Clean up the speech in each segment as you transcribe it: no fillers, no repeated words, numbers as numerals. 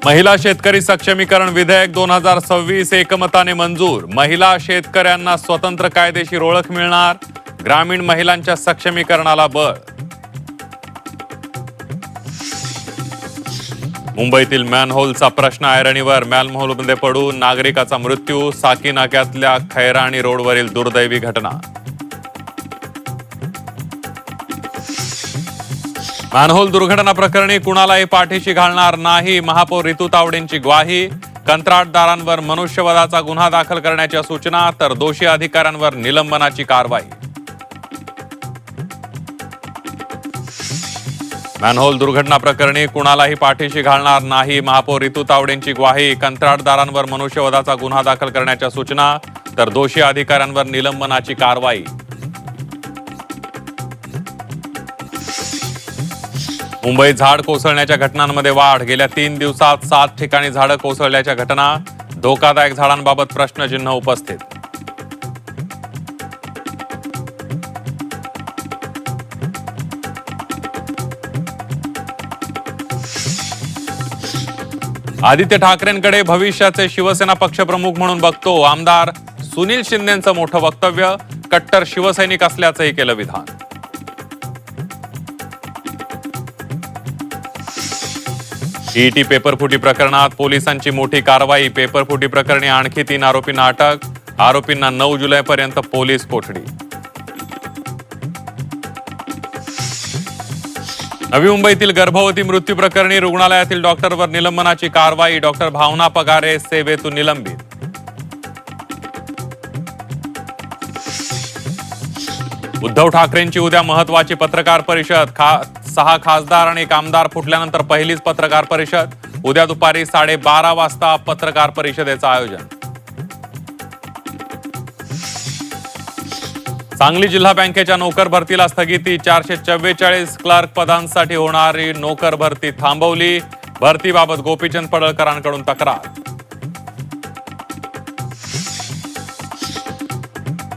महिला शेतकरी सक्षमीकरण विधेयक 2026 एकमताने मंजूर। महिला शेतकऱ्यांना स्वतंत्र कायदेशीर ओळख मिळणार। ग्रामीण महिलांच्या सक्षमीकरणाला बळ। मुंबईतील मॅनहोलचा प्रश्न ऐरणीवर। मॅनहोलमध्ये पडून नागरिकाचा मृत्यू। साकी नाक्यातल्या खैराणी रोडवरील दुर्दैवी घटना। मॅनहोल दुर्घटना प्रकरणी कुणालाही पाठीशी घालणार नाही। महापौर रितू तावडेंची ग्वाही। कंत्राटदारांवर मनुष्यवधाचा गुन्हा दाखल करण्याच्या सूचना, तर दोषी अधिकाऱ्यांवर निलंबनाची कारवाई। मॅनहोल दुर्घटना प्रकरणी कुणालाही पाठीशी घालणार नाही। महापौर रितू तावडेंची ग्वाही। कंत्राटदारांवर मनुष्यवधाचा गुन्हा दाखल करण्याच्या सूचना, तर दोषी अधिकाऱ्यांवर निलंबनाची कारवाई। मुंबईत झाड कोसळण्याच्या घटनांमध्ये वाढ। गेल्या 3 दिवसात 7 ठिकाणी झाडं कोसळल्याच्या घटना। धोकादायक झाडांबाबत प्रश्नचिन्ह उपस्थित। आदित्य ठाकरेंकडे भविष्याचे शिवसेना पक्षप्रमुख म्हणून बघतो। आमदार सुनील शिंदेंचं मोठं वक्तव्य। कट्टर शिवसैनिक असल्याचंही केलं विधान। ईटी पेपरफुटी प्रकरणात पोलिसांची मोठी कारवाई। पेपरफुटी प्रकरणी आणखी 3 आरोपींना अटक। आरोपींना 9 जुलैपर्यंत पोलीस कोठडी। नवी मुंबईतील गर्भवती मृत्यू प्रकरणी रुग्णालयातील डॉक्टरवर निलंबनाची कारवाई। डॉक्टर भावना पगारे सेवेतून निलंबित। उद्धव ठाकरेंची उद्या महत्वाची पत्रकार परिषद। 6 खासदार आणि एक आमदार फुटल्यानंतर पहिलीच पत्रकार परिषद। उद्या दुपारी 12:30 वाजता पत्रकार परिषदेचं आयोजन। सांगली जिल्हा बँकेच्या नोकर भरतीला स्थगिती। 444 क्लर्क पदांसाठी होणारी नोकर भरती थांबवली। भरतीबाबत गोपीचंद पडळकरांकडून तक्रार।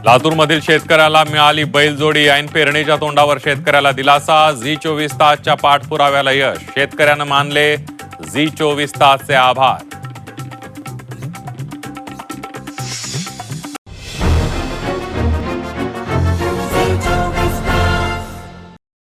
लातूरमधील शेतकऱ्याला मिळाली बैलजोडी। ऐन पेरणीच्या तोंडावर शेतकऱ्याला दिलासा। झी 24 तासच्या पाठपुराव्याला यश। शेतकऱ्यानं मानले झी 24 तासचे आभार।